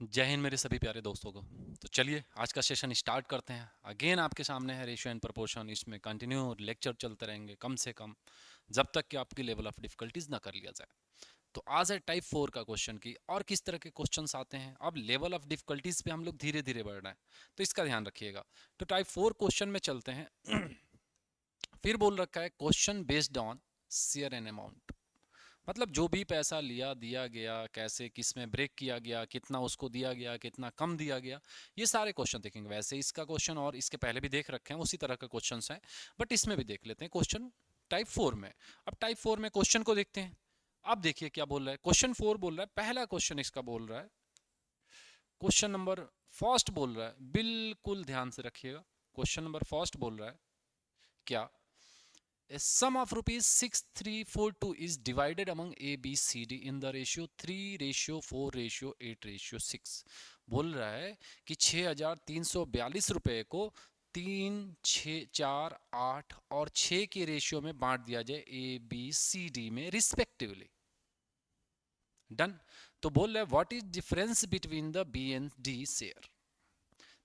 जय हिंद मेरे सभी प्यारे दोस्तों को। तो चलिए आज का सेशन स्टार्ट करते हैं। अगेन आपके सामने है रेशियो एंड प्रोपोर्शन। इसमें कंटिन्यू लेक्चर चलते रहेंगे कम से कम जब तक कि आपकी लेवल ऑफ डिफिकल्टीज ना कर लिया जाए। तो आज है टाइप 4 का क्वेश्चन की और किस तरह के क्वेश्चंस आते हैं। अब लेवल ऑफ डिफिकल्टीज पे हम लोग धीरे धीरे बढ़ रहे हैं, तो इसका ध्यान रखिएगा। तो टाइप 4 क्वेश्चन में चलते हैं। फिर बोल रखा है question based on share and amount, मतलब जो भी पैसा लिया दिया गया, कैसे किस में ब्रेक किया गया, कितना उसको दिया गया, कितना कम दिया गया, ये सारे क्वेश्चन देखेंगे। वैसे इसका क्वेश्चन और इसके पहले भी देख रखे हैं, उसी तरह का क्वेश्चन है, बट इसमें भी देख लेते हैं क्वेश्चन टाइप 4 में। अब टाइप 4 में क्वेश्चन को देखते हैं। अब देखिए क्या बोल रहा है। क्वेश्चन 4 बोल रहा है, पहला क्वेश्चन इसका बोल रहा है, क्वेश्चन नंबर फर्स्ट बोल रहा है, बिल्कुल ध्यान से रखिएगा। क्वेश्चन नंबर फर्स्ट बोल रहा है क्या, a sum of rupees 6342 is divided among A, B, C, D in the ratio 3 ratio 4 ratio 8 ratio 6। बोल रहा है कि 6342 रुपए को 3, 6, 4, 8 और 6 के रेशियो में बांट दिया जाए ए बी सी डी में रिस्पेक्टिवली। डन। तो बोल रहा है what is difference between the B and D share.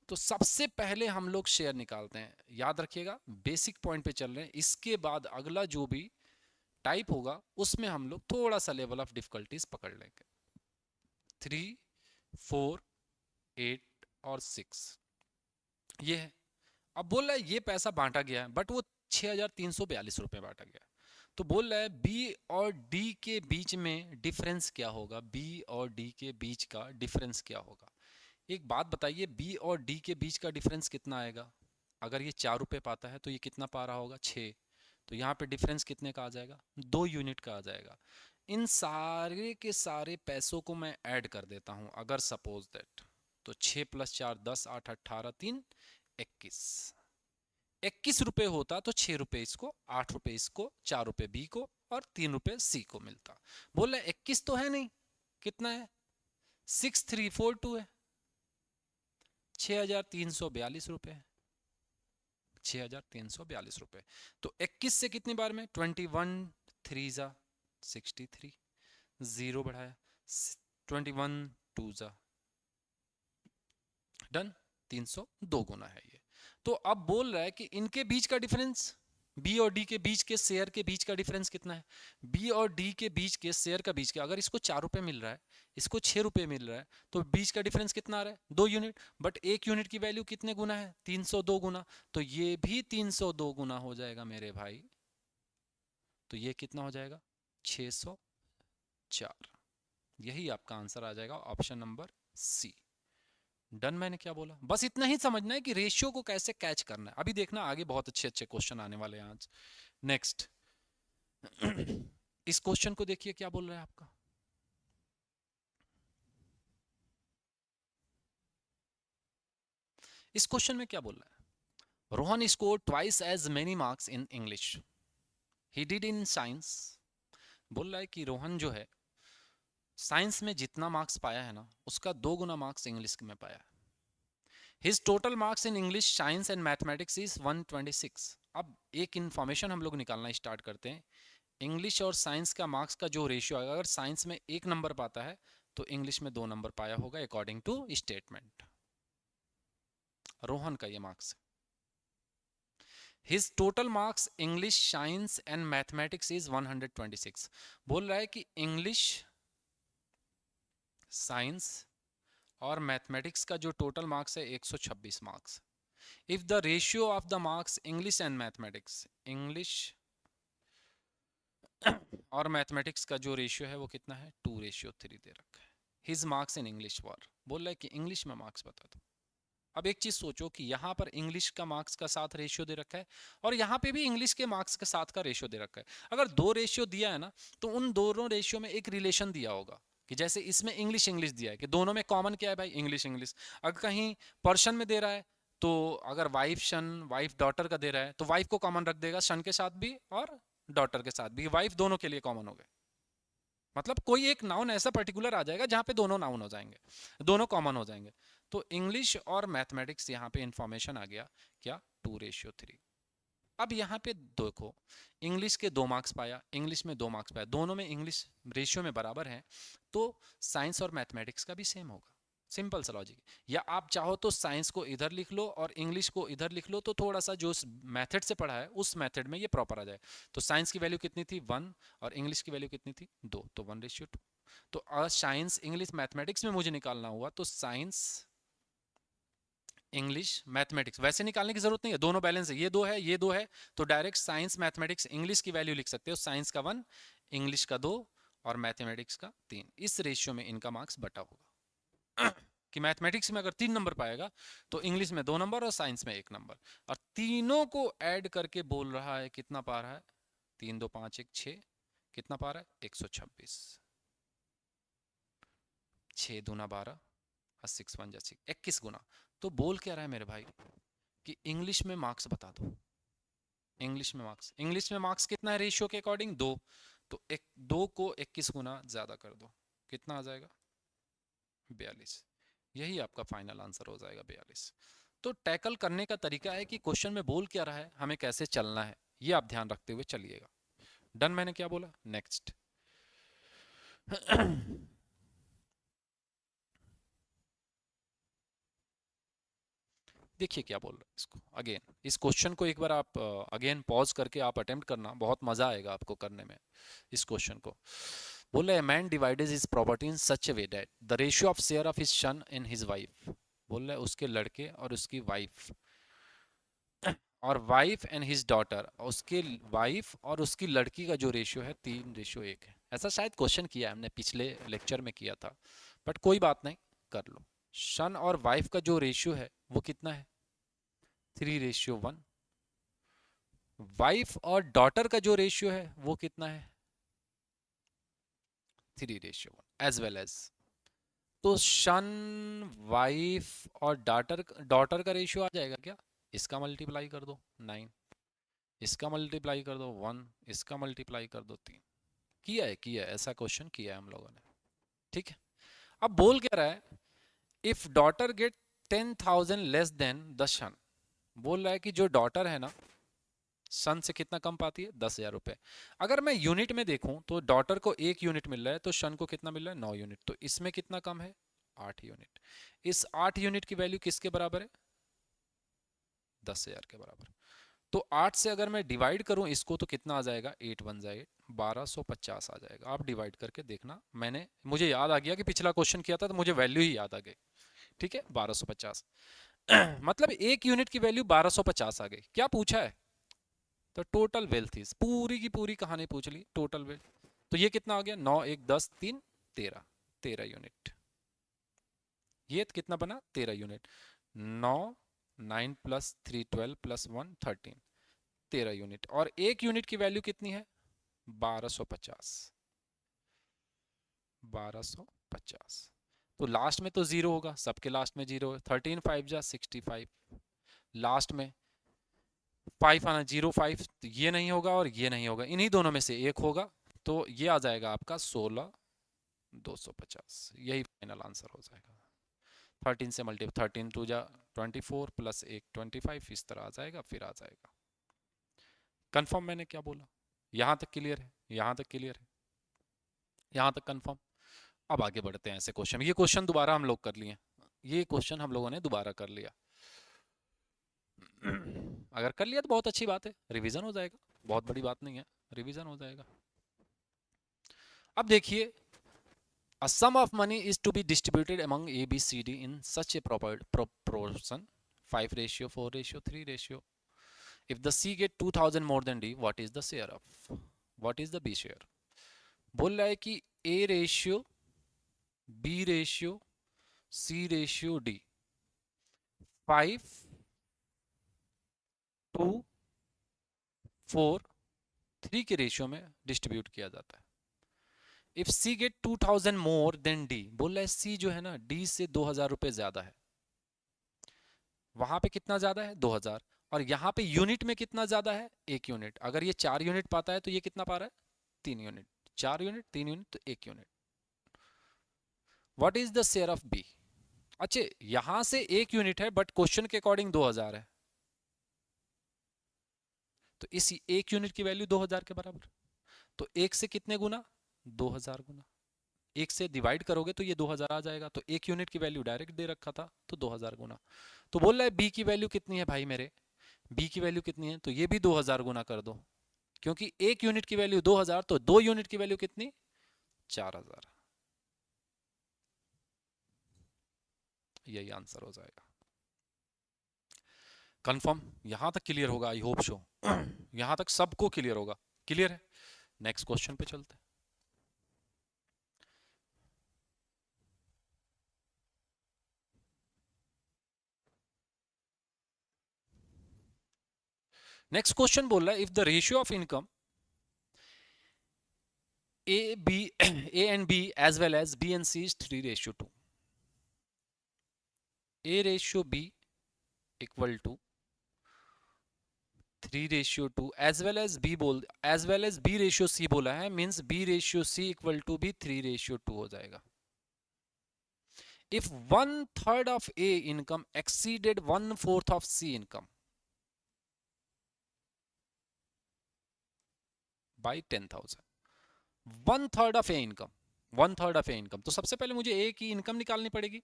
तो सबसे पहले हम लोग शेयर निकालते हैं। याद रखिएगा बेसिक पॉइंट पे चल रहे हैं, इसके बाद अगला जो भी टाइप होगा उसमें हम लोग थोड़ा सा लेवल ऑफ डिफिकल्टीज पकड़ लेंगे। 3, 4, 8 और 6 ये है। अब बोल रहा है ये पैसा बांटा गया है, बट वो 6342 रुपए बांटा गया है। तो बोल रहा है बी और डी के बीच में डिफरेंस क्या होगा, बी और डी के बीच का डिफरेंस क्या होगा। एक बात बताइए, बी और डी के बीच का डिफरेंस कितना आएगा। अगर ये 4 रुपए पाता है तो ये कितना पा रहा होगा, 6। तो यहाँ पे डिफरेंस कितने का आ जाएगा, 2 यूनिट का आ जाएगा। इन सारे के सारे पैसों को मैं ऐड कर देता हूँ अगर सपोज दैट। तो 6 + 4 10, 8 18 3 21। 21 रुपए होता तो 6 रुपए इसको, 8 रुपए इसको, 4 रुपए बी को और 3 रुपए सी को मिलता। बोल रहे 21 तो है नहीं, कितना है, 6342 है। 6342 रुपए, 6342 रुपए। तो 21 से कितनी बार में, 21 3 जा 63, जीरो बढ़ाया, 21 2 जा डन, 302 गुना है ये। तो अब बोल रहा है कि इनके बीच का डिफरेंस, बी और डी के बीच के शेयर के बीच का डिफरेंस कितना है। बी और डी के बीच के शेयर का बीच का, अगर इसको 4 रुपए मिल रहा है, इसको 6 रुपए मिल रहा है, तो बीच का डिफरेंस कितना आ रहा है, 2 यूनिट। बट 1 यूनिट की वैल्यू कितने गुना है, 302 गुना। तो ये भी 302 गुना हो जाएगा मेरे भाई। तो ये कितना हो जाएगा, 604। यही आपका आंसर आ जाएगा, ऑप्शन नंबर सी। डन। मैंने क्या बोला, बस इतना ही समझना है कि रेशियो को कैसे कैच करना है। अभी देखना आगे बहुत अच्छे अच्छे क्वेश्चन आने वाले हैं आज। नेक्स्ट। इस क्वेश्चन को देखिए क्या बोल रहा है आपका। इस क्वेश्चन में क्या बोल रहा है, Rohan score twice as many marks in English he did in science. बोल रहा है कि रोहन जो है साइंस में जितना मार्क्स पाया है ना, उसका 2 गुना मार्क्स इंग्लिश में पाया है। His total marks in English, science and mathematics is 126। अब एक इंफॉर्मेशन हम लोग निकालना स्टार्ट करते हैं। इंग्लिश और साइंस का मार्क्स का जो रेशियो है, अगर साइंस में 1 नंबर पाता है तो इंग्लिश में 2 नंबर पाया होगा अकॉर्डिंग टू स्टेटमेंट। रोहन का ये मार्क्स है। His total marks English, science and mathematics is 126। बोल रहा है कि इंग्लिश, साइंस और मैथमेटिक्स का जो टोटल मार्क्स है 126 marks. If the ratio of the marks English and mathematics, English और मैथमेटिक्स का जो रेशियो है वो कितना है, 2:3 दे रखा है। हिज मार्क्स इन इंग्लिश वर, बोल रहा है कि इंग्लिश में मार्क्स बता दो। अब एक चीज सोचो कि यहाँ पर इंग्लिश का मार्क्स का साथ रेशियो दे रखा है और यहाँ पे भी इंग्लिश के मार्क्स के साथ का रेशियो दे रखा है। अगर 2 रेशियो दिया है ना, तो उन दोनों रेशियो में एक रिलेशन दिया होगा कि जैसे इसमें इंग्लिश इंग्लिश दिया है कि दोनों में कॉमन क्या है भाई, इंग्लिश इंग्लिश। अगर कहीं पर्सन में दे रहा है तो अगर वाइफ सन, वाइफ डॉटर का दे रहा है तो वाइफ को कॉमन रख देगा, सन के साथ भी और डॉटर के साथ भी, वाइफ दोनों के लिए कॉमन हो गए। मतलब कोई एक नाउन ऐसा पर्टिकुलर आ जाएगा जहां पे दोनों नाउन हो जाएंगे, दोनों कॉमन हो जाएंगे। तो इंग्लिश और मैथमेटिक्स यहाँ पे इंफॉर्मेशन आ गया क्या, 2:3। अब यहाँ पे देखो, इंग्लिश के 2 मार्क्स पाया, इंग्लिश में 2 मार्क्स पाया, दोनों में इंग्लिश रेशियो में बराबर है, तो साइंस और मैथमेटिक्स का भी सेम होगा। सिंपल सा लॉजिक। या आप चाहो तो साइंस को इधर लिख लो और इंग्लिश को इधर लिख लो, तो थोड़ा सा जो मेथड से पढ़ा है उस मेथड में ये प्रॉपर आ जाए। तो साइंस की वैल्यू कितनी थी 1 और इंग्लिश की वैल्यू कितनी थी 2, तो 1:2। तो साइंस इंग्लिश मैथमेटिक्स में मुझे निकालना हुआ तो साइंस इंग्लिश मैथमेटिक्स वैसे निकालने की जरूरत नहीं है, दोनों बैलेंस है, ये दो है ये दो है, तो डायरेक्ट साइंस मैथमेटिक्स इंग्लिश की वैल्यू लिख सकते हो। साइंस का 1, इंग्लिश का 2 और मैथमेटिक्स का 3। इस रेशियो में इनका मार्क्स बटा होगा कि मैथमेटिक्स में अगर 3 नंबर पाएगा तो इंग्लिश में 2 नंबर और साइंस में 1 नंबर। और तीनों को ऐड करके बोल रहा है कितना पा रहा है, 3 2 5 1 6, कितना पा रहा है 126, 6 दूना 12 और 6 1 जा 21 गुना। तो बोल क्या रहा है मेरे भाई कि इंग्लिश में मार्क्स बता दो। इंग्लिश में मार्क्स कितना है रेशियो के अकॉर्डिंग 2, तो 2 को 21 गुना ज्यादा कर दो, कितना आ जाएगा 42। यही आपका फाइनल आंसर हो जाएगा 42। तो टैकल करने का तरीका है कि क्वेश्चन में बोल क्या रहा है, हमें कैसे चलना है, ये आप ध्यान रखते हुए चलिएगा। डन, मैंने क्या बोला, नेक्स्ट। देखिए क्या बोल रहा है इसको अगेन, इस क्वेश्चन को एक बार आप अगेन पॉज करके आप अटेम्प्ट करना, बहुत मजा आएगा आपको करने में इस क्वेश्चन को। बोल रहा है man divided his property in such A way that the ratio of share of his son in his wife. बोल रहा है उसके लड़के और उसकी वाइफ, और वाइफ एंड हिज डॉटर, उसके वाइफ और उसकी लड़की का जो रेशियो है 3:1 है। ऐसा शायद क्वेश्चन किया है हमने पिछले लेक्चर में किया था, बट कोई बात नहीं, कर लो। सन और वाइफ का जो रेशियो है वो कितना है 3:1। वाइफ और डॉटर का जो रेशियो है वो कितना है 3:1 एज वेल एज। तो सन, वाइफ और डॉटर डॉटर का रेशियो आ जाएगा क्या, इसका मल्टीप्लाई कर दो 9, इसका मल्टीप्लाई कर दो 1, इसका मल्टीप्लाई कर दो 3। किया है ऐसा क्वेश्चन किया है हम लोगों ने, ठीक है। अब बोल क्या रहा है, if daughter get 10,000 less than the son. बोल रहा है कि जो डॉटर है ना सन से कितना कम पाती है 10,000 रुपए। अगर मैं यूनिट में देखूं तो डॉटर को 1 यूनिट मिल रहा है, तो सन को कितना मिल रहा है 9 यूनिट, तो इसमें कितना कम है 8 यूनिट। इस 8 यूनिट की वैल्यू किसके बराबर है 10,000 के बराबर। तो 8 से अगर मैं डिवाइड करूं इसको तो कितना आ जाएगा 8 बन जाएगा 1250 आ जाएगा। आप डिवाइड करके देखना, मुझे याद आ गया कि पिछला क्वेश्चन किया था तो मुझे वैल्यू ही याद आ गई, ठीक है 1250। मतलब 1 यूनिट की वैल्यू 1250 आ गई। क्या पूछा है, तो टोटल वेल्थ इज, पूरी की पूरी कहानी पूछ ली टोटल वेल्थ। तो ये कितना हो गया 9 1 10 3 13, 13 यूनिट। ये कितना बना 13 यूनिट। 9 9 plus 3 12 plus 1 13, 13 unit. और 1 यूनिट की वैल्यू कितनी है 1250, 1250। तो लास्ट में तो जीरो होगा, सबके लास्ट में जीरो है। 13 5 जा 65, लास्ट में 5 आना 05, तो ये नहीं होगा और ये नहीं होगा, इन्हीं दोनों में से एक होगा। तो ये आ जाएगा आपका 16,250, यही फाइनल आंसर हो जाएगा। 13 से मल्टीप्लाई 13 टू जा 24 प्लस 1 25, इस तरह आ जाएगा, फिर आ जाएगा। कंफर्म मैंने क्या बोला, यहां तक क्लियर है, यहां तक क्लियर है, यहां तक कंफर्म। अब आगे बढ़ते हैं ऐसे क्वेश्चन, ये क्वेश्चन दोबारा हम लोग कर लिए, ये क्वेश्चन हम लोगों ने दोबारा कर लिया। अगर कर लिया तो बहुत अच्छी बात है, रिवीजन हो जाएगा, बहुत बड़ी बात नहीं है, रिवीजन हो जाएगा। अब देखिए, a sum of money is to be distributed among A, B, C, D in such a proper proportion 5:4:3 ratio. If the C get 2,000 more than D, what is the share of? What is the B share? बोल रहा है कि A ratio, B ratio, C ratio D 5:4:3 के ratio में distribute किया जाता है। If C get 2,000 more than D, बोल रहा है सी जो है ना डी से 2,000 रुपए ज्यादा है। वहां पे कितना ज्यादा है 2,000, और यहाँ पे यूनिट में कितना ज्यादा है 1 यूनिट। अगर ये 4 यूनिट पाता है तो ये कितना पा रहा है 3 यूनिट। 4 यूनिट 3 यूनिट तो 1 unit. What is the share of B. अच्छा, यहां से 1 यूनिट है बट क्वेश्चन के अकॉर्डिंग 2,000 है, तो इस 1 यूनिट की वैल्यू 2,000 के बराबर। तो 1 से कितने गुना 2,000 गुना। एक से डिवाइड करोगे तो ये 2000 आ जाएगा, तो एक यूनिट की वैल्यू डायरेक्ट दे रखा था तो 2000 गुना। तो बोल रहा है बी की वैल्यू कितनी है भाई मेरे, बी की वैल्यू कितनी है, तो ये भी 2000 गुना कर दो, क्योंकि एक यूनिट की वैल्यू 2000, तो दो यूनिट की वैल्यू कितनी, 4000। यही आंसर हो जाएगा। कंफर्म, यहां तक क्लियर होगा, आई होप सो। यहां तक सबको क्लियर होगा, क्लियर है। नेक्स्ट क्वेश्चन पे चलते हैं। नेक्स्ट क्वेश्चन बोल रहा है if the ratio of income a b a and b as well as b and c is 3:2, a ratio b equal to 3:2 as well as b बोल, as well as b ratio c बोला है, means b ratio c equal to भी 3:2 हो जाएगा। If 1/3 of a income exceeded 1/4 of c income by 10,000, 1/3 of a income, 1/3 of a income, तो सबसे पहले मुझे ए की इनकम निकालनी पड़ेगी।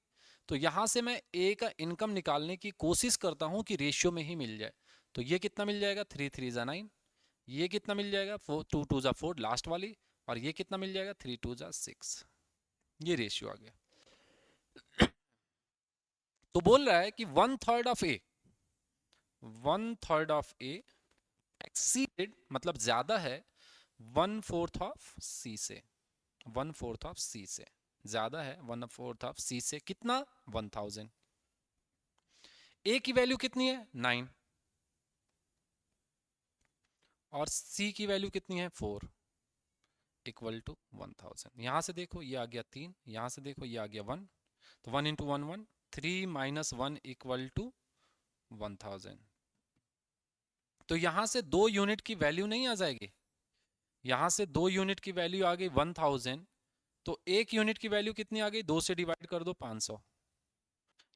तो यहां से मैं ए का इनकम निकालने की कोशिश करता हूं कि रेशियो में ही मिल जाए। तो ये कितना मिल जाएगा, 3 3 जा 9, ये कितना मिल जाएगा, 4 2 2 जा 4 लास्ट वाली, और ये कितना मिल जाएगा, 3 2 जा 6। ये रेशियो आ गया। तो बोल रहा है कि 1/3 of A, 1/3 of A exceeded मतलब ज्यादा है 1/4 ऑफ सी से, 1/4 ऑफ सी से ज्यादा है 1/4 ऑफ सी से, कितना, 1000। ए की वैल्यू कितनी है, 9, और सी की वैल्यू कितनी है, 4, इक्वल टू 1000। यहां से देखो ये आ गया 3, यहां से देखो ये आ गया 1, तो 1 इंटू 1 1, 3 माइनस 1 इक्वल टू 1000। तो यहां से 2 यूनिट की वैल्यू नहीं आ जाएगी, यहां से 2 यूनिट की वैल्यू आ गई 1000, तो एक यूनिट की वैल्यू कितनी आ गई, 2 से डिवाइड कर दो 500,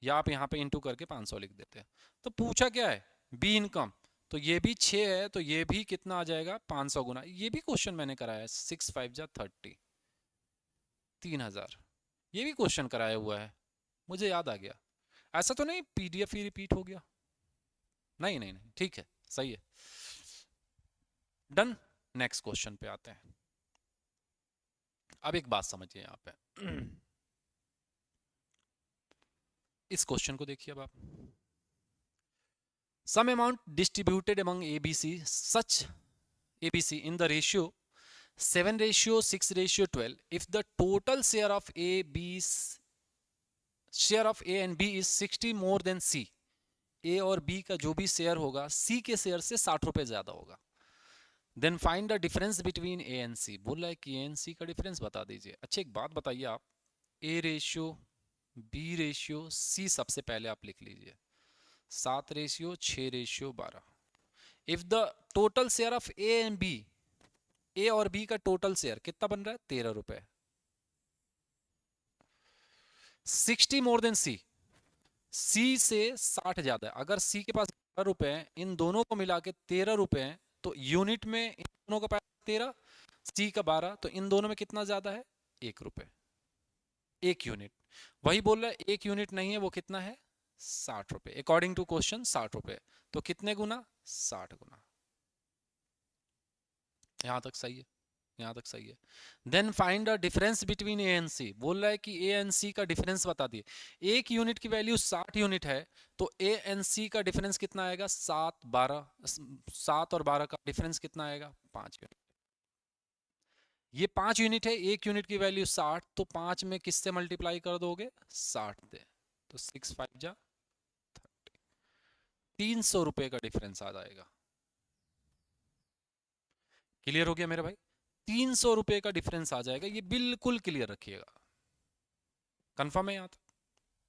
या आप यहाँ पे इंटू करके 500 लिख देते हैं। तो पूछा क्या है, बी इनकम, तो ये भी 6 है, तो ये भी कितना आ जाएगा, 500 गुना। ये भी क्वेश्चन मैंने कराया है, 6 5 जा 30, 3000, ये भी क्वेश्चन कराया हुआ है, मुझे याद आ गया। ऐसा तो नहीं पीडीएफ ही रिपीट हो गया, नहीं नहीं नहीं, ठीक है, सही है, डन। नेक्स्ट क्वेश्चन पे आते हैं। अब एक बात समझिए यहाँ पे, इस क्वेश्चन को देखिए अब आप। Some amount distributed among A B C such A B C in the ratio 7:6:12 if the total share of share of A and B is 60 more than C, ए और बी का जो भी शेयर होगा सी के शेयर से 60 रुपए ज्यादा होगा, then find the difference between a and c. बोल रहा है कि ए एंड सी का डिफरेंस बता दीजिए। अच्छा एक बात बताइए आप, a ratio b ratio c सबसे पहले आप लिख लीजिए, 7:6:12। If the total share of a and b, a और बी का टोटल शेयर कितना बन रहा है, 13 रुपए, 60 मोर देन सी, सी से 60 ज्यादा है। अगर सी के पास 12 रुपए हैं, इन दोनों को मिला के 13 रुपए हैं, तो यूनिट में इन दोनों का पैसा 13, सी का 12, तो इन दोनों में कितना ज्यादा है, 1 रुपए, 1 यूनिट। वही बोल रहा है 1 यूनिट नहीं है, वो कितना है, 60 रुपए, अकॉर्डिंग टू क्वेश्चन 60 रुपए, तो कितने गुना, 60 गुना। यहां तक सही है, यहां तक सही है। Then find the difference between a and c, बोल रहा है कि ए एंड सी का डिफरेंस बता दिए। एक यूनिट की वैल्यू 60 यूनिट है, तो ए एंड सी का डिफरेंस कितना आएगा, 7 12, 7 और 12 का डिफरेंस कितना आएगा, 5 यूनिट। ये 5 यूनिट है, एक यूनिट की वैल्यू 60, तो 5 में किससे मल्टीप्लाई कर दोगे, 60 दे, तो 6 5 जा 300 रुपए का डिफरेंस आ जाएगा। क्लियर हो गया मेरे भाई, 300 रुपए का डिफरेंस आ जाएगा, ये बिल्कुल क्लियर रखिएगा। कंफर्म है यहां तक,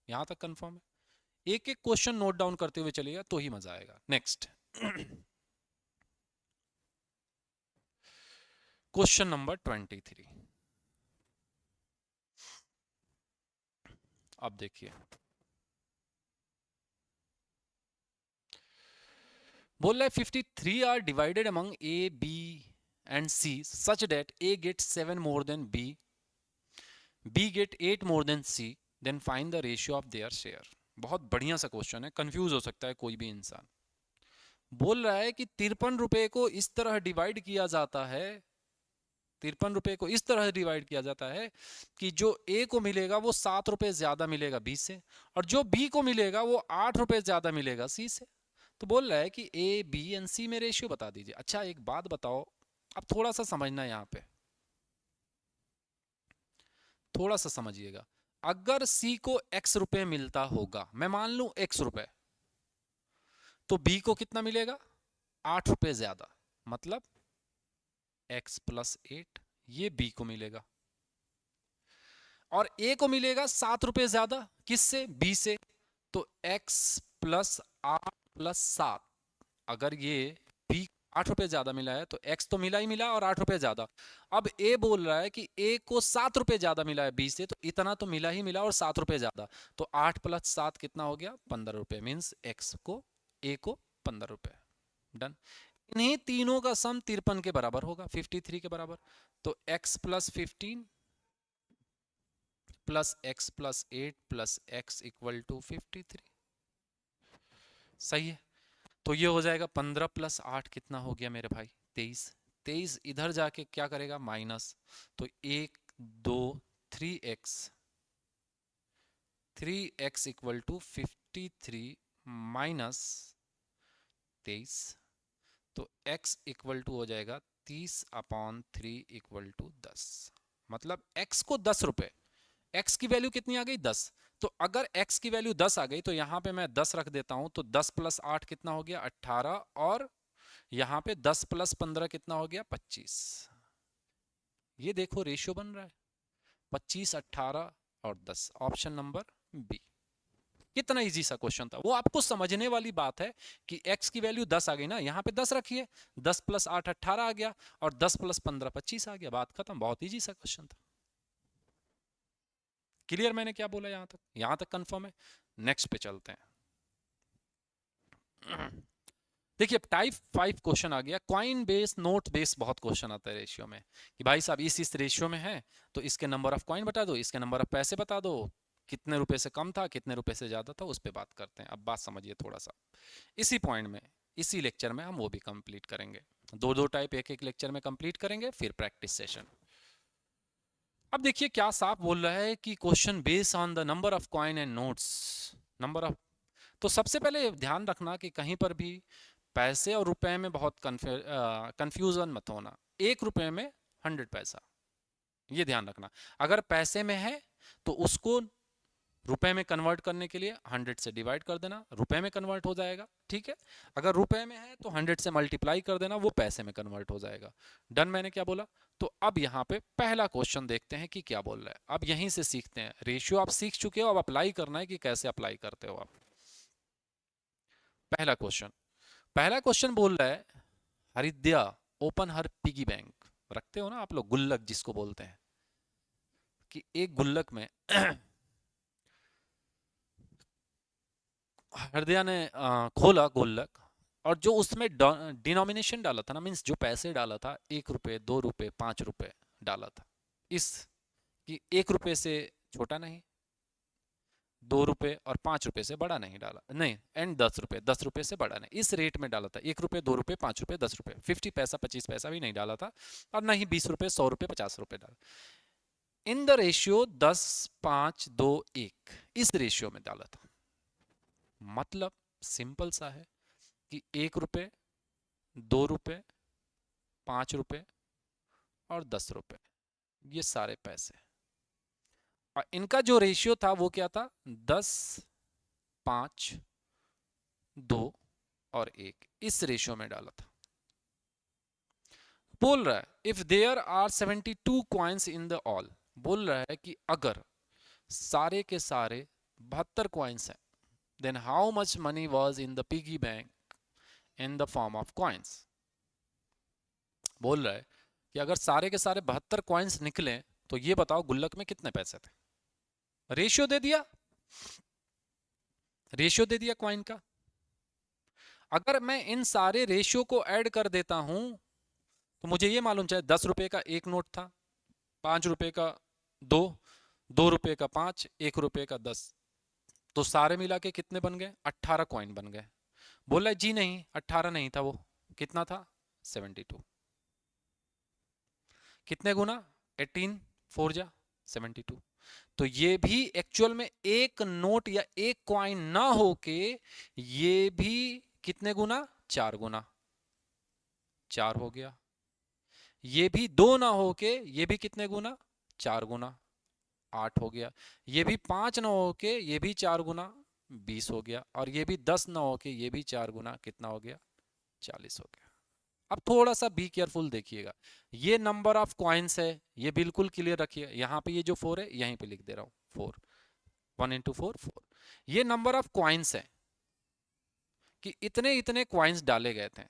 यहां तक कंफर्म है। एक एक क्वेश्चन नोट डाउन करते हुए चलिएगा तो ही मजा आएगा। नेक्स्ट क्वेश्चन नंबर 23, अब देखिए, बोल रहा है 53 are divided among A B and C such that A get 7 more than B, B get 8 more than C, then find the ratio of their share. बहुत बढ़िया सा क्वेश्चन है, कंफ्यूज हो सकता है कोई भी इंसान। बोल रहा है कि 53 रुपए को इस तरह डिवाइड किया जाता है, 53 रुपए को इस तरह डिवाइड किया जाता है कि जो ए को मिलेगा वो 7 रुपए ज्यादा मिलेगा बी से, और जो बी को मिलेगा वो 8 रुपए ज्यादा मिलेगा सी से। तो बोल रहा है कि ए बी एंड सी में रेशियो बता दीजिए। अच्छा एक बात बताओ, अब थोड़ा सा समझना यहाँ पे, थोड़ा सा समझिएगा। अगर सी को x रुपए मिलता होगा, मैं मान लूं x रुपए, तो बी को कितना मिलेगा? 8 रुपए ज्यादा, मतलब x+8, ये बी को मिलेगा। और ए को मिलेगा 7 रुपए ज्यादा, किससे? बी से। तो x+8+7, अगर ये बी 8 रुपए ज्यादा मिला है तो x तो मिला ही मिला और 8 रुपए ज्यादा। अब ए बोल रहा है कि ए को 7 रुपए ज्यादा मिला है बी से, तो इतना तो मिला ही मिला और 7 रुपए ज्यादा। तो 8+7 कितना हो गया? 15 रुपए। मीन्स एक्स को, ए को 15 रुपए। डन। इन्हीं तीनों का सम 53 के बराबर होगा, 53 के बराबर। तो x+15 plus x+8 plus x = 53। सही है। तो ये हो जाएगा 15+8 कितना हो गया मेरे भाई? 23। 23 इधर जाके क्या करेगा? माइनस। तो 1 2 3x, 3x = 53 माइनस 23। तो x = हो जाएगा 30/3 = 10। मतलब x को 10 रुपए, x की वैल्यू कितनी आ गई? 10। तो अगर x की वैल्यू 10 आ गई तो यहां पे मैं 10 रख देता हूं, तो 10 + 8 कितना हो गया? 18। और यहां पे 10 + 15 कितना हो गया? 25। ये देखो रेशियो बन रहा है, 25, 18 और 10। Option number B. कितना इजी सा क्वेश्चन था, वो आपको समझने वाली बात है कि x की वैल्यू 10 आ गई ना, यहां पे 10 रखिए, 10 + 8 18 आ गया, और 10 + 15 25 आ गया, बात खत्म। बहुत इजी सा क्वेश्चन था। क्लियर मैंने क्या बोला? यहां तक, यहां तक कंफर्म है? नेक्स्ट पे चलते हैं। देखिए टाइप 5 क्वेश्चन आ गया, कॉइन बेस नोट बेस। बहुत क्वेश्चन आता है रेशियो में कि भाई साहब इस रेशियो में है तो इसके नंबर ऑफ कॉइन बता दो, इसके नंबर ऑफ पैसे बता दो, कितने रुपए से कम था, कितने रुपए से ज्यादा था, उस पर बात करते हैं। अब बात समझिए थोड़ा सा, इसी पॉइंट में, इसी लेक्चर में हम वो भी कंप्लीट करेंगे। दो दो टाइप एक एक लेक्चर में कंप्लीट करेंगे, फिर प्रैक्टिस सेशन। अब देखिए क्या साफ बोल रहा है कि question based on the number of coin and notes, number of. तो सबसे पहले ध्यान रखना कि कहीं पर भी पैसे और रुपए में बहुत कंफ्यूजन मत होना। 1 रुपए में 100 पैसा, ये ध्यान रखना। अगर पैसे में है तो उसको रुपए में कन्वर्ट करने के लिए 100 से डिवाइड कर देना, रुपए में कन्वर्ट हो जाएगा। ठीक है, अगर रुपए में है तो 100 से मल्टीप्लाई कर देना, वो पैसे में कन्वर्ट हो जाएगा। डन। मैंने क्या बोला? तो अब यहाँ पे पहला क्वेश्चन देखते हैं कि क्या बोल रहा है। अब यहीं से सीखते हैं, रेशियो आप सीख चुके हो, अब अप्लाई करना है कि कैसे अप्लाई करते हो आप। पहला क्वेश्चन, पहला क्वेश्चन बोल रहा है, हरिद्या ओपन हर पिगी बैंक। रखते हो ना आप लोग गुल्लक जिसको बोलते हैं, कि एक गुल्लक में हृदया ने खोला गुल्लक, और जो उसमें डिनोमिनेशन डाला था ना, मीन्स जो पैसे डाला था, 1 रुपए 2 रुपए 5 रुपए डाला था, इस कि 1 रुपए से छोटा नहीं, 2 रुपए और 5 रुपए से बड़ा नहीं डाला, नहीं, एंड 10 रुपए 10 रुपए से बड़ा नहीं, इस रेट में डाला था। 1 रुपए 2 रुपए 5 रुपए 10 रुपए, 50 पैसा 25 पैसा भी नहीं डाला था, और ना ही 20 रुपए 100 रुपए 50 रुपए डाला। इन द रेशियो 10 5 2 1, इस रेशियो में डाला था। मतलब सिंपल सा है कि 1 रुपए 2 रुपए 5 रुपए और 10 रुपए, ये सारे पैसे, और इनका जो रेशियो था वो क्या था? 10 5 2 और 1, इस रेशियो में डाला था। बोल रहा है if there are 72 coins in the all, बोल रहा है कि अगर सारे के सारे 72 कॉइन्स हैं, then how much money was in the piggy bank in the form of coins. बोल रहा है कि अगर सारे के सारे 72 कॉइन्स निकले तो ये बताओ गुल्लक में कितने पैसे थे। रेशियो दे दिया, रेशियो दे दिया कॉइन का। अगर मैं इन सारे रेशियो को ऐड कर देता हूं तो मुझे ये मालूम चाहिए 10 रुपए का एक नोट था, 5 रुपए का 2, ₹2 का 5, ₹1 का 10, तो सारे मिला के कितने बन गए? 18 कॉइन बन गए। बोला जी नहीं, 18 नहीं था वो, कितना था? 72। कितने गुना? 18 4 जा 72। तो ये भी एक्चुअल में एक नोट या एक कॉइन ना होके ये भी कितने गुना? 4 गुना। 4 हो गया। ये भी 2 ना होके ये भी कितने गुना? 4 गुना, 8 हो गया। ये भी 5 ना होके ये भी 4 गुना, 20 हो गया। और ये भी 10 ना होके ये भी 4 गुना, कितना हो गया? 40 हो गया। अब थोड़ा सा बी केयरफुल देखिएगा, ये नंबर ऑफ कॉइन्स है, ये बिल्कुल क्लियर रखिए। यहाँ पे ये जो 4 है यहीं पे लिख दे रहा हूँ 4, 1 इंटू 4 4। ये नंबर ऑफ कॉइन्स है कि इतने इतने कॉइन्स डाले गए थे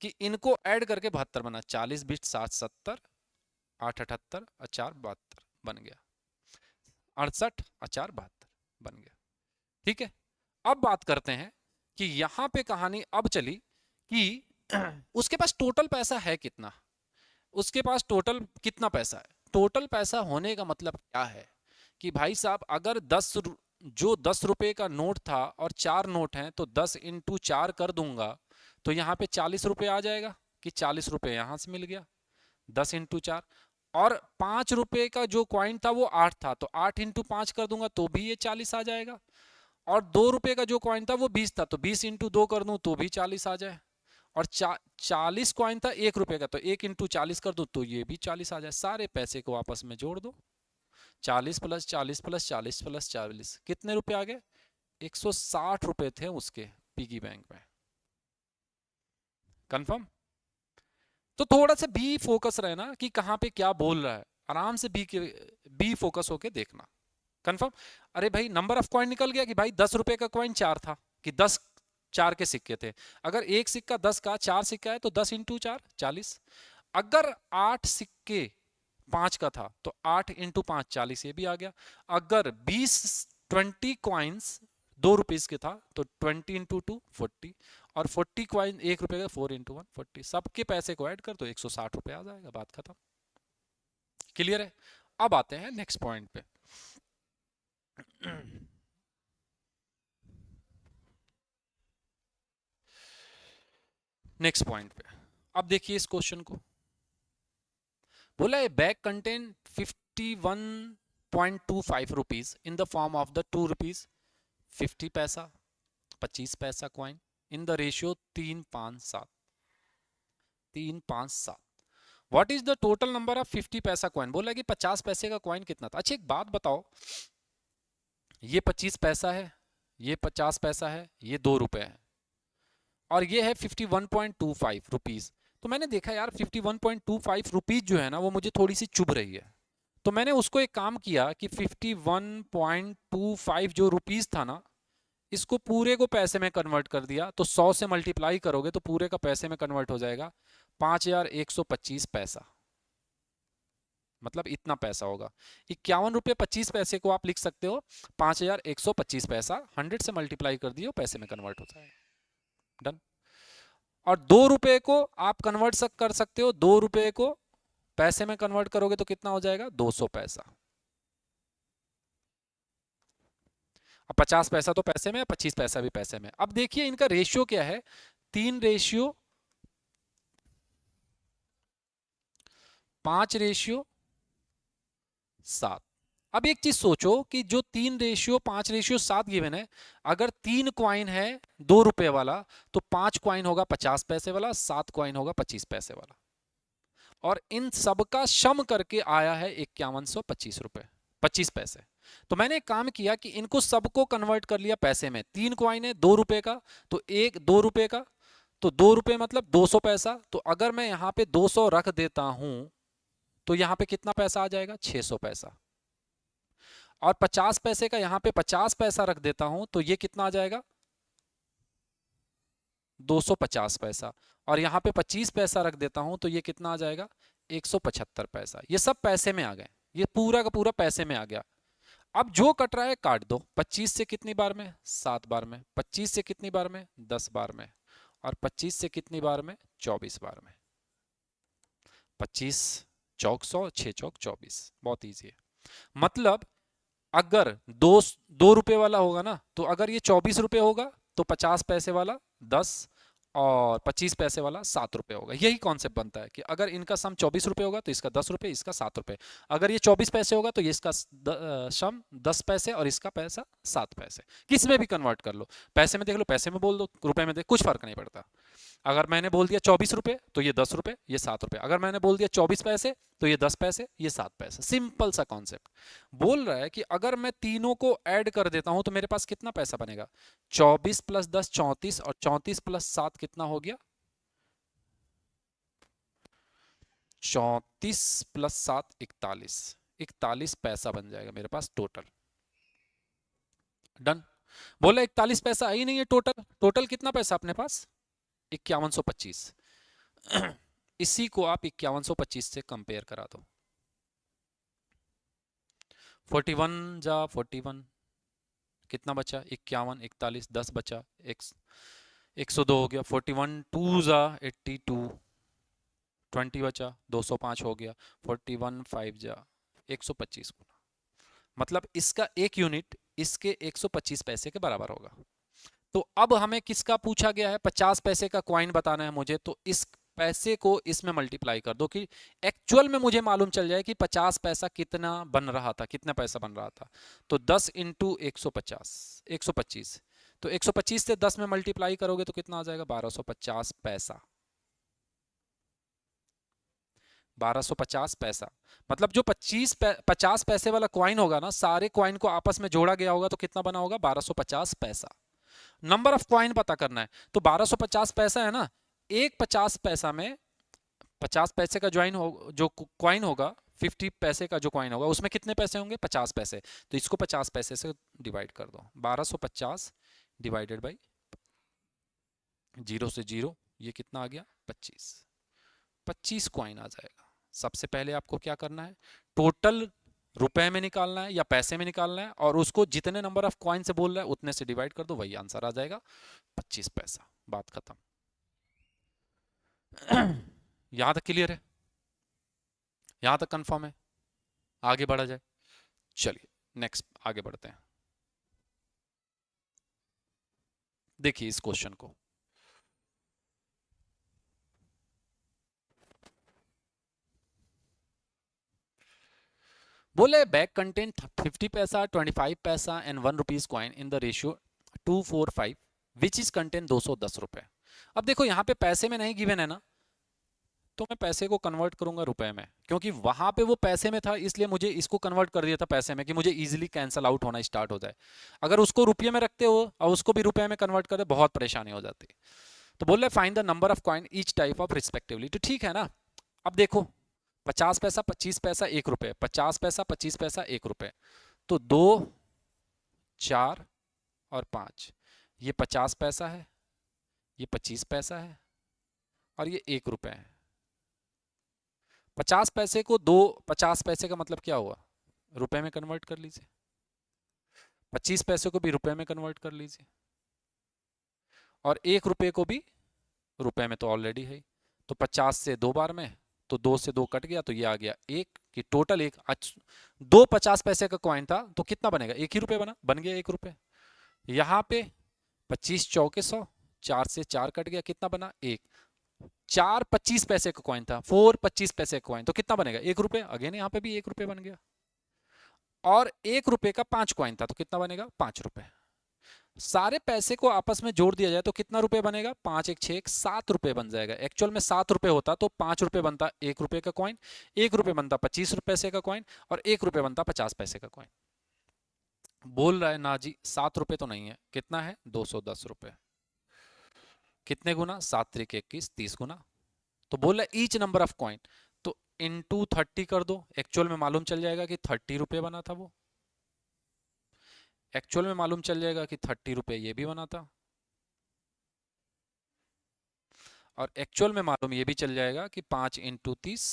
कि इनको ऐड करके 72 बना। 40 बिट 7 70, 8 78 और 4 72 बन गया। 68 और 4 72 बन गया। ठीक है, अब बात करते हैं कि यहां पे कहानी अब चली कि उसके पास टोटल पैसा है कितना। उसके पास टोटल कितना पैसा है? टोटल पैसा होने का मतलब क्या है कि भाई साहब अगर जो 10 रुपए का नोट था और 4 नोट हैं तो 10 इंटू 4 कर दूंगा तो यहाँ पे 40 रुपए आ जाएगा कि 40 रुपए यहां से मिल गया 10 इंटू 4। और 5 रुपए का जो क्वाइन था वो 8 था तो 8 इंटू 5 कर दूंगा तो भी ये 40 आ जाएगा। और 2 रुपए का जो क्वाइन था वो 20 था तो 20 इंटू 2 कर दूं तो भी 40 आ जाए। और 40 कॉइन था 1 रुपए का तो 1 इंटू 40 कर दो तो ये भी 40 आ जाए। सारे पैसे को आपस में जोड़ दो, 40 प्लस 40 प्लस 40 प्लस 40 कितने रुपए आ गए? 160 रुपए थे उसके पिगी बैंक में। कंफर्म? तो थोड़ा सा बी फोकस रहना कि कहां पे क्या बोल रहा है, आराम से बी फोकस होके देखना। कंफर्म? अरे भाई नंबर ऑफ कॉइन निकल गया कि भाई 10 रुपए का कॉइन 4 था कि 10 4 के सिक्के थे। अगर एक सिक्का 10 का 4 सिक्का है तो 10 इंटू 4 40। अगर 8 सिक्के 5 का था तो 8 इंटू 5 40 ये भी आ गया। अगर 20 कॉइन्स 2 रुपीज के था तो 20 इंटू 2 40। और 40 कॉइन 1 रुपए का 4 इंटू 1 40। सबके पैसे को ऐड कर तो 160 रुपए आ जाएगा, बात खत्म। क्लियर है? अब आते हैं नेक्स्ट पॉइंट पे। नेक्स्ट पॉइंट पे अब देखिए इस क्वेश्चन को। बोला है bag contain 51.25 rupees in the form of the 2 rupees 50 पैसा 25 पैसा coin in the ratio 357 357। What is the total number of 50 पैसा कॉइन? बोला कि 50 पैसे का कॉइन कितना था। अच्छा एक बात बताओ, ये 25 पैसा है, ये 50 पैसा है, ये 2 रुपए है और ये है 51.25 रुपीज। तो मैंने देखा यार 51.25 रुपीज जो है ना वो मुझे थोड़ी सी चुभ रही है। तो मैंने उसको एक काम किया कि 51.25 जो रुपीज था ना इसको पूरे को पैसे में कन्वर्ट कर दिया। तो 100 से मल्टीप्लाई करोगे तो पूरे का पैसे में कन्वर्ट हो जाएगा 5125 पैसा। मतलब इतना पैसा होगा। 51 रुपये 25 पैसे को आप लिख सकते हो 5125 पैसा। 100 से मल्टीप्लाई कर दियो पैसे में कन्वर्ट हो जाएगा। डन। और 2 रुपए को आप कन्वर्ट कर सकते हो, 2 रुपए को पैसे में कन्वर्ट करोगे तो कितना हो जाएगा? 200 पैसा। अब 50 पैसा तो पैसे में, 25 पैसा भी पैसे में। अब देखिए इनका रेशियो क्या है, 3:5:7। अब एक चीज सोचो कि जो 3:5:7 गिवन है, अगर 3 क्वाइन है 2 रुपए वाला तो 5 क्वाइन होगा 50 पैसे वाला, 7 क्वाइन होगा 25 पैसे वाला। और इन सबका सम करके आया है 5125 रुपए 25 पैसे। तो मैंने एक काम किया कि इनको सबको कन्वर्ट कर लिया पैसे में। 3 क्वाइन है 2 रुपए का तो एक 2 रुपए का तो 2 रुपए मतलब 200 पैसा। तो अगर मैं यहां पे 200 रख देता हूं तो यहां पे कितना पैसा आ जाएगा? 600 पैसा। और 50 पैसे का यहां पे 50 पैसा रख देता हूं तो ये कितना आ जाएगा? 250 पैसा। और यहां पे 25 पैसा रख देता हूं तो ये कितना आ जाएगा? 175 पैसा। ये सब पैसे में आ गए, ये पूरा का पूरा पैसे में आ गया। अब जो कट रहा है काट दो। 25 से कितनी बार में? 7 बार में। 25 से कितनी बार में? 10 बार में। और 25 से कितनी बार में? 24 बार में। 25 चौक 100, 6 चौक 24। बहुत ईजी है। मतलब अगर दो दो रुपए वाला होगा ना, तो अगर ये 24 रुपए होगा तो 50 पैसे वाला 10 और 25 पैसे वाला 7 रुपए होगा। यही कॉन्सेप्ट बनता है कि अगर इनका सम 24 रुपए होगा तो इसका 10 रुपए, इसका 7 रुपए। अगर ये 24 पैसे होगा तो ये इसका सम 10 पैसे और इसका पैसा 7 पैसे। किस में भी कन्वर्ट कर लो, पैसे में देख लो, पैसे में बोल दो, रुपए में देख, कुछ फर्क नहीं पड़ता। अगर मैंने बोल दिया 24 रुपए तो ये 10 रुपए, ये 7 रुपए। अगर मैंने बोल दिया 24 पैसे तो ये 10 पैसे, ये 7 पैसे। सिंपल सा कॉन्सेप्ट। बोल रहा है कि अगर मैं तीनों को ऐड कर देता हूं तो मेरे पास कितना पैसा बनेगा? 24 प्लस 10 34, और 34 प्लस 7 कितना हो गया? 34 प्लस 7 41। 41 पैसा बन जाएगा मेरे पास टोटल। डन। बोला 41 पैसा आई नहीं है टोटल। टोटल कितना पैसा अपने पास? 5125। इसी को आप 5125 से कंपेयर करा दो। 41 जा 41, कितना बचा? 51, 41, 10 बचा, 102 हो गया। 41 2 जा 82, 20 बचा, 205 हो गया। 41 5 जा 125 गुना, मतलब इसका एक यूनिट इसके 125 पैसे के बराबर होगा। तो अब हमें किसका पूछा गया है? 50 पैसे का क्वाइन बताना है मुझे। तो इस पैसे को इसमें मल्टीप्लाई कर दो कि एक्चुअल में मुझे मालूम चल जाए कि 50 पैसा कितना बन रहा था, कितना पैसा बन रहा था। तो 10 इंटू 125, तो 125 से 10 में मल्टीप्लाई करोगे तो कितना आ जाएगा? 1250 पैसा। 1250 पैसा मतलब जो 50 पैसे वाला क्वाइन होगा ना, सारे क्वाइन को आपस में जोड़ा गया होगा तो कितना बना होगा? 1250 पैसा। नंबर ऑफ क्वाइन पता करना है। तो 1250 पैसा है ना, एक 50 पैसा में 50 पैसे का ज्वाइन हो, जो क्वाइन होगा 50 पैसे का जो क्वाइन होगा उसमें कितने पैसे होंगे? 50 पैसे। तो इसको 50 पैसे से डिवाइड कर दो। 1250 डिवाइडेड बाई 0 से 0, ये कितना आ गया? 25। 25 क्वाइन आ जाएगा। सबसे पहले आपको क्या करना है? टोटल रुपए में निकालना है या पैसे में निकालना है, और उसको जितने नंबर ऑफ क्वाइन से बोल रहा है उतने से डिवाइड कर दो, वही आंसर आ जाएगा 25 पैसा। बात खत्म। यहां तक क्लियर है? यहां तक कंफर्म है? आगे बढ़ा जाए। चलिए नेक्स्ट आगे बढ़ते हैं। देखिए इस क्वेश्चन को, बोले बैग कंटेन 50 पैसा, 25 पैसा and 1 rupees coin in the ratio 245 which is contain 210 रुपए। अब देखो यहाँ पे पैसे में नहीं गिवन है ना, तो मैं पैसे को कन्वर्ट करूंगा रुपए में, क्योंकि वहां पे वो पैसे में था इसलिए मुझे इसको कन्वर्ट कर दिया था पैसे में कि मुझे इजीली कैंसिल आउट होना स्टार्ट हो जाए। अगर उसको रुपये में रखते हो और उसको भी रुपए में कन्वर्ट कर दे, बहुत परेशानी हो जाती। तो बोल रहे find the number of coin each type of respectively. तो ठीक है ना। अब देखो 50 पैसा, 25 पैसा, 1 रुपए, 50 पैसा, 25 पैसा, 1 रुपए। तो 2 4 और 5, ये 50 पैसा है, ये 25 पैसा है और ये 1 रुपए है। 50 पैसे को 50 पैसे का मतलब क्या हुआ? रुपए में कन्वर्ट कर लीजिए। 25 पैसे को भी रुपए में कन्वर्ट कर लीजिए, और 1 रुपए को भी रुपए में तो ऑलरेडी है। तो 50 से 2 बार में, तो 2 से 2 कट गया, तो ये आ गया 1 की टोटल 1। दो 50 पैसे का कॉइन था तो कितना बनेगा? 1 ही रुपए बन गया 1 रुपए। यहाँ पे 25 चौके 100, 4 से 4 कट गया, कितना बना? 1। 4 25 पैसे का कॉइन था, 4 25 पैसे का कॉइन, तो कितना बनेगा? 1 रुपए। अगेन यहाँ पे भी 1 रुपए बन गया। और 1 रुपए का 5 कॉइन था तो कितना बनेगा? 5 रुपए। सारे पैसे को आपस में जोड़ दिया जाए तो कितना रुपए बनेगा? 5 1 6 7 रुपए बन जाएगा। एक्चुअल में 7 रुपए होता तो 5 रुपए बनता 1 रुपए का कॉइन, 1 रुपए बनता 25 पैसे का कॉइन, और 1 रुपए बनता 50 पैसे का कॉइन। बोल रहा है ना जी 7 रुपए तो नहीं है, कितना है? 210 रुपए। कितने गुना? 7 3 21, 30 गुना। तो बोल रहा है ईच नंबर ऑफ कॉइन, तो इनटू 30 कर दो। एक्चुअल में मालूम चल जाएगा कि 30 रुपए बना था वो। एक्चुअल में मालूम चल जाएगा कि 30 रुपए ये भी बना था, और एक्चुअल में मालूम ये भी चल जाएगा कि 5 इंटू 30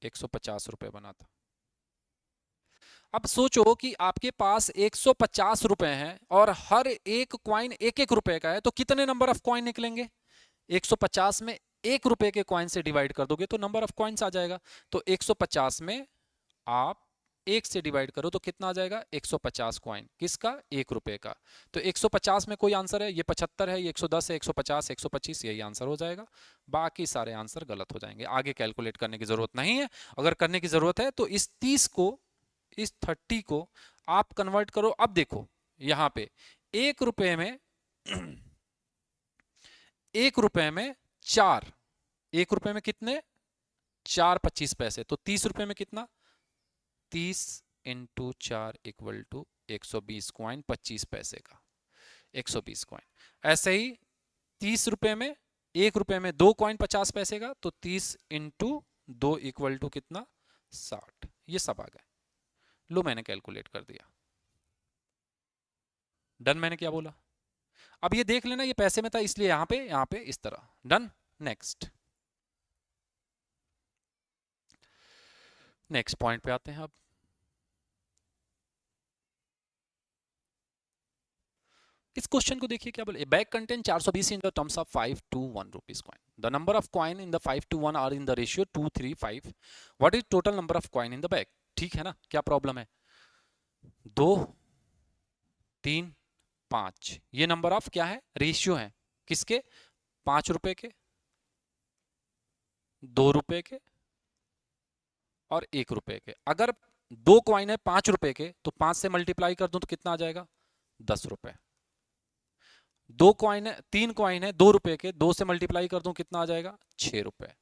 150 रुपए बना था। अब सोचो कि आपके पास 150 रुपए हैं और हर एक क्वाइन 1 1 रुपए का है, तो कितने नंबर ऑफ क्वाइन निकलेंगे? 150 में 1 रुपए के क्वाइन से डिवाइड कर दोगे तो नंबर ऑफ क्वाइंस आ जाएगा। तो 150 में आप 1 से डिवाइड करो तो कितना आ जाएगा 150 कॉइन। किसका? 1 रुपए का। तो 150 में कोई आंसर है? ये 75 है, ये 110 है, 150, 125, यही आंसर हो जाएगा। बाकी सारे आंसर गलत हो जाएंगे, आगे कैलकुलेट करने की जरूरत नहीं है। अगर करने की जरूरत है तो इस 30 को, इस 30 को आप कन्वर्ट करो। अब देखो यहां पे 1 रुपए में 1 रुपए में 4, 1 रुपए में कितने? 4 25 पैसे। तो 30 रुपए में कितना? 30 इंटू 4 इक्वल टू 120 कॉइन 25 पैसे का, 120 कॉइन। ऐसे ही 30 रुपए में, 1 रुपए में 2 कॉइन 50 पैसे का, तो 30 इंटू 2 इक्वल टू कितना? 60। ये सब आ गए। लो मैंने कैलकुलेट कर दिया। डन। मैंने क्या बोला? अब ये देख लेना, ये पैसे में था इसलिए यहां पे इस तरह। डन। नेक्स्ट, नेक्स्ट पॉइंट पे आते हैं। अब इस क्वेश्चन को देखिए क्या बोले। Bag contain 420 in the terms of 5 to 1 rupees coin. The number of coin in the 5 to 1 are in the ratio 2 3 5। What is total number of coin in the bag? ठीक है ना? क्या प्रॉब्लम है? 2 3 5, ये नंबर ऑफ क्या है? Ratio है। किसके? 5 रुपए के, 2 रुपए के और 1 रुपए के। अगर 2 कॉइन है 5 रुपए के तो 5 से मल्टीप्लाई कर दूं तो कितना आ जाएगा? 10 रुपए। 2 कॉइन है, 3 कॉइन है 2 रुपए के, 2 से मल्टीप्लाई कर दूं कितना आ जाएगा? 6 रुपए।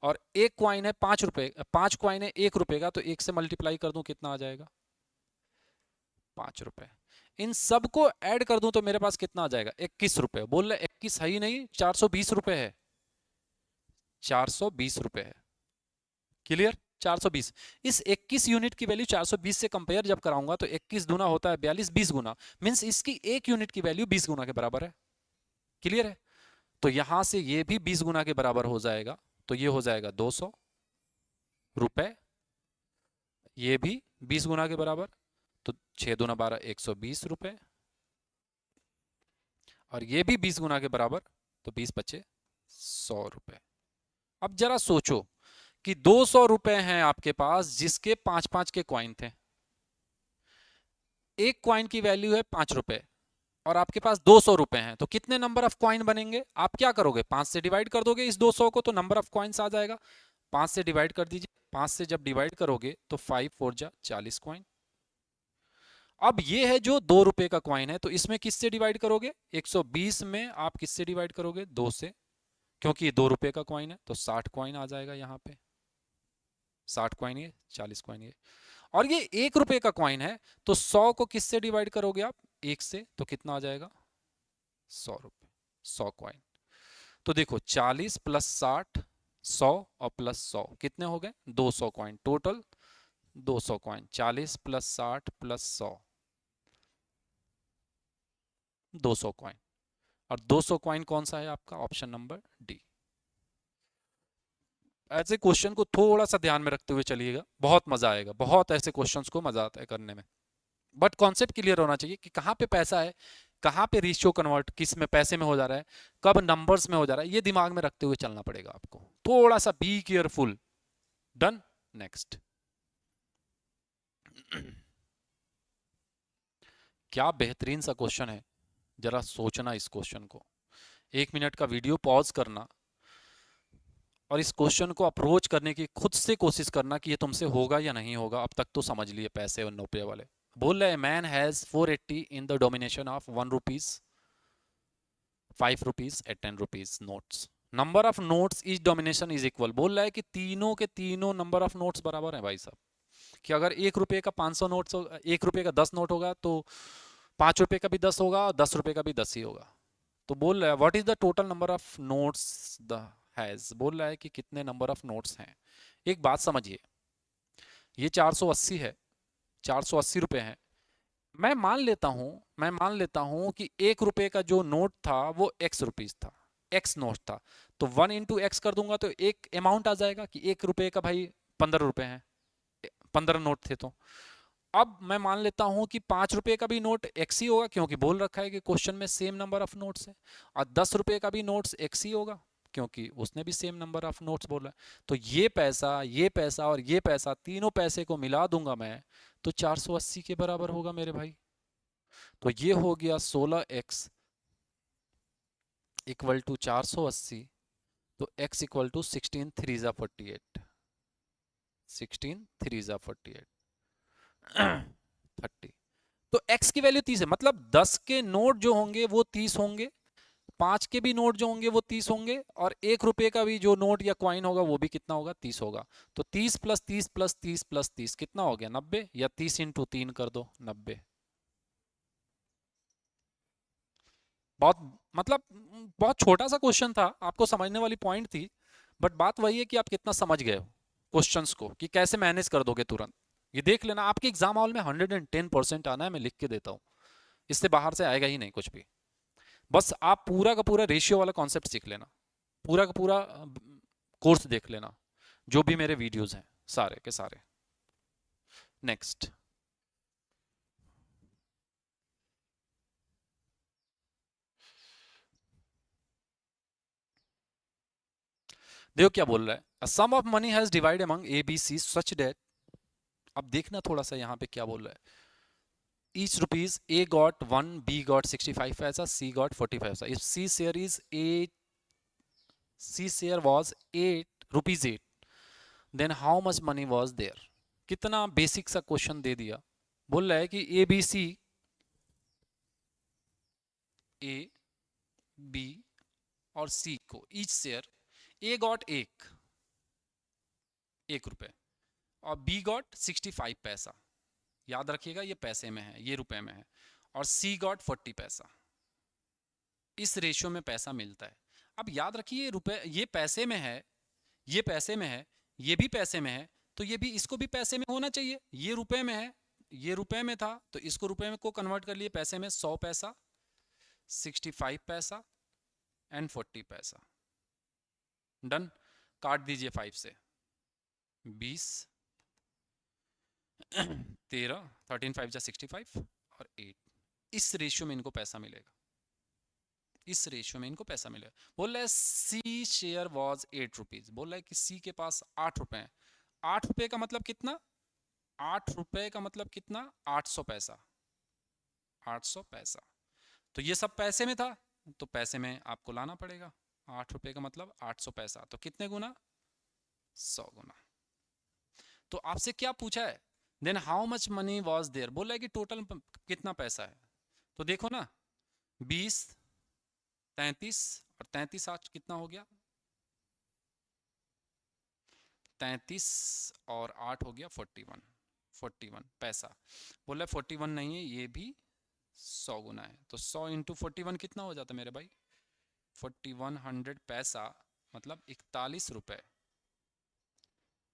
और 1 कॉइन है 5 रुपए, 5 कॉइन है 1 रुपए का, तो 1 से मल्टीप्लाई कर दूं कितना आ जाएगा? 5 रुपए। इन सबको ऐड कर दूं तो मेरे पास कितना आ जाएगा? 21 रुपए। बोल रहे 21 है ही नहीं, 420 रुपए है। 420 रुपए है। क्लियर? 420। इस 21 यूनिट की वैल्यू 420 से कंपेयर जब कराऊंगा तो 21 दूना होता है 42, 20 गुना, मींस इसकी 1 यूनिट की वैल्यू 20 गुना के बराबर है। क्लियर है? तो यहां से ये भी 20 गुना के बराबर हो जाएगा, तो ये हो जाएगा 200 रुपए। ये भी 20 गुना के बराबर, तो 6 दूना 12, 120 रुपए। और ये भी 20 गुना के बराबर, तो 20 बचे 100 रुपए। अब जरा सोचो कि 200 रुपए हैं आपके पास जिसके 5-5 के कॉइन थे। एक कॉइन की वैल्यू है 5 रुपए और आपके पास 200 रुपए हैं, तो कितने नंबर ऑफ कॉइन बनेंगे? आप क्या करोगे? 5 से डिवाइड कर दोगे इस 200 को, तो नंबर ऑफ कॉइन्स आ जाएगा। 5 से डिवाइड कर दीजिए। 5 से जब डिवाइड करोगे तो 5 4 जा 40 कॉइन। अब ये है जो 2 रुपए का कॉइन है, तो इसमें किससे डिवाइड करोगे? 120 में आप किससे डिवाइड करोगे? 2 से, क्योंकि ये 2 रुपए का कॉइन है, तो 60 कॉइन आ जाएगा यहाँ पे। 60 कॉइन ये, 40 कॉइन ये। और ये 1 रुपए का कॉइन है, तो 100 को किससे डिवाइड करोगे आप? 1 से, तो कितना आ जाएगा? 100 रुपए, 100 कॉइन। तो देखो 40 प्लस 60, 100 और प्लस 100 कितने हो गए? 200 coin total. 200 coin, 40 plus 60 plus 100, 200 coin. और 200 कॉइन कौन सा है आपका? Option number D. ऐसे क्वेश्चन को थोड़ा सा ध्यान में रखते हुए चलिएगा, बहुत मजा आएगा। बहुत ऐसे क्वेश्चंस को मजा आता है करने में, बट कॉन्सेप्ट क्लियर होना चाहिए कि कहाँ पे पैसा है, कहाँ पे रेशियो कन्वर्ट किस में पैसे में हो जा रहा है, कब नंबर्स में हो जा रहा है, ये दिमाग में रखते हुए चलना पड़ेगा आपको। थोड़ा सा बी केयरफुल। डन। नेक्स्ट। क्या बेहतरीन सा क्वेश्चन है, जरा सोचना इस क्वेश्चन को। 1 मिनट का वीडियो पॉज करना और इस क्वेश्चन को अप्रोच करने की खुद से कोशिश करना कि ये तुमसे होगा या नहीं होगा। अब तक तो समझ लिए पैसे और रुपये वाले। बोल रहे man has 480 in the domination of 1 rupees, 5 rupees at 10 rupees notes. Number of notes is domination is equal. बोल रहा है कि तीनों के तीनों नंबर ऑफ नोट्स बराबर है भाई साहब। कि अगर 1 रुपए का 500 नोट्स, 1 रुपए का 10 नोट होगा तो 5 रुपए का भी 10 होगा और 10 रुपए का भी 10 ही होगा। तो बोल रहा है what is the total number of notes the has. बोल रहा है कि कितने नंबर ऑफ नोट्स हैं। एक बात समझिए, ये 480 है, 480 रुपए हैं। मैं मान लेता हूं कि 1 रुपए का जो नोट था वो x रुपीज था, x नोट था। तो 1 इंटू एक्स कर दूंगा तो एक अमाउंट आ जाएगा कि 1 रुपए का भाई 15 रुपए हैं, 15 नोट थे। तो अब मैं मान लेता हूं कि 5 रुपए का भी नोट x ही होगा, क्योंकि बोल रखा है कि क्वेश्चन में सेम नंबर ऑफ नोट्स है। और 10 रुपए का भी नोट्स x ही होगा, क्योंकि उसने भी सेम नंबर ऑफ नोट्स बोला है। तो ये पैसा और ये पैसा, तीनों पैसे को मिला दूंगा मैं तो 480 के बराबर होगा मेरे भाई। तो ये हो गया 16x इक्वल टू 480। तो x इक्वल टू 16 3 जा 48, 16 3 जा 48 30। तो x की वैल्यू 30 है, मतलब 10 के नोट जो होंगे वो 30 होंगे, 5 के भी नोट जो होंगे वो 30 होंगे, और 1 रुपए का भी जो नोट या क्वाइन होगा वो भी कितना होगा, 30 होगा। तो 30 प्लस 30 प्लस 30 प्लस 30 कितना हो गया, 90, या 30 इंटू 3 कर दो 90। बहुत मतलब बहुत छोटा सा क्वेश्चन था, आपको समझने वाली पॉइंट थी, बट बात वही है कि आप कितना समझ गए हो क्वेश्चंस को, कि कैसे मैनेज कर दोगे तुरंत। ये देख लेना, आपके एग्जाम हॉल में 110% आना है, मैं लिख के देता हूँ, इससे बाहर से आएगा ही नहीं कुछ भी। बस आप पूरा का पूरा रेशियो वाला कॉन्सेप्ट सीख लेना, पूरा का पूरा कोर्स देख लेना, जो भी मेरे वीडियोस हैं सारे के सारे। नेक्स्ट, देखो क्या बोल रहा है, a sum of money has divide among A B c such that, अब देखना थोड़ा सा यहाँ पे क्या बोल रहा है, each rupees A got 1, B got 65 paisa, C got 45 paisa. If C share is 8, C share was 8 rupees 8, then how much money was there? कितना बेसिक सा क्वेश्चन दे दिया। बोल रहा है कि A B C, A B और सी को each share, ए got एक रुपए और बी गॉट 65 पैसा, याद रखिएगा ये पैसे में है, ये रुपए में है, और सी गॉट 40 पैसा। इस रेशियो में पैसा मिलता है। अब याद रखिए रुपए, ये पैसे में है, ये पैसे में है, ये भी पैसे में है, तो ये भी, इसको भी पैसे में होना चाहिए। ये रुपए में है, ये रुपए में था, तो इसको रुपए में को कन्वर्ट कर लिए पैसे में, 100 पैसा, 65 पैसा एंड 40 पैसा। डन, काट दीजिए 5 से, 20 13, 13 5 जा 65 और 8। इस रेशियो में इनको पैसा मिलेगा, इस रेशियो में इनको पैसा मिलेगा। बोल रहा है सी शेयर वॉज 8 रुपीज, बोल रहा है कि सी के पास 8 रुपए हैं। 8 रुपए का मतलब कितना, 8 रुपए का मतलब कितना, 800 पैसा, 800 पैसा। तो ये सब पैसे में था, तो पैसे में आपको लाना पड़ेगा। 8 रुपए का मतलब 800 पैसा, तो कितने गुना, 100 गुना। तो आपसे क्या पूछा है, then how much money was there, बोल रहा है कि टोटल कितना पैसा है। तो देखो ना, 20, 33 और 33 आज कितना हो गया, 33 और 8 हो गया 41, 41 पैसा। बोला 41 नहीं है, ये भी 100 गुना है, तो 100 इंटू 41 कितना हो जाता है मेरे भाई, 4100 पैसा, मतलब 41 रुपए,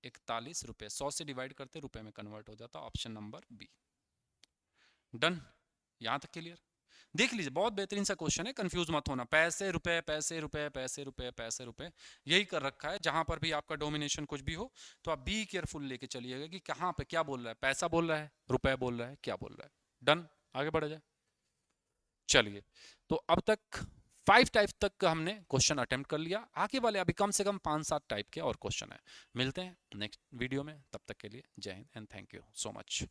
41 रुपए 100 से डिवाइड करते रुपए में कन्वर्ट हो जाता। Option number B. डन, यहां तक क्लियर। देख लीजिए, बहुत बेहतरीन सा क्वेश्चन है, कंफ्यूज मत होना। पैसे रुपए पैसे रुपए पैसे रुपए पैसे रुपए, यही कर रखा है। जहां पर भी आपका डोमिनेशन कुछ भी हो, तो आप बी केयरफुल लेके चलिएगा कि कहां पे क्या बोल रहा है, पैसा बोल रहा है, रुपए बोल रहा है, क्या बोल रहा है। डन, आगे बढ़ा जाए। चलिए, तो अब तक 5 टाइप तक का हमने क्वेश्चन अटेम्प्ट कर लिया। आगे वाले अभी कम से कम 5-7 टाइप के और क्वेश्चन है। मिलते हैं नेक्स्ट वीडियो में, तब तक के लिए जय Hind and thank you so much.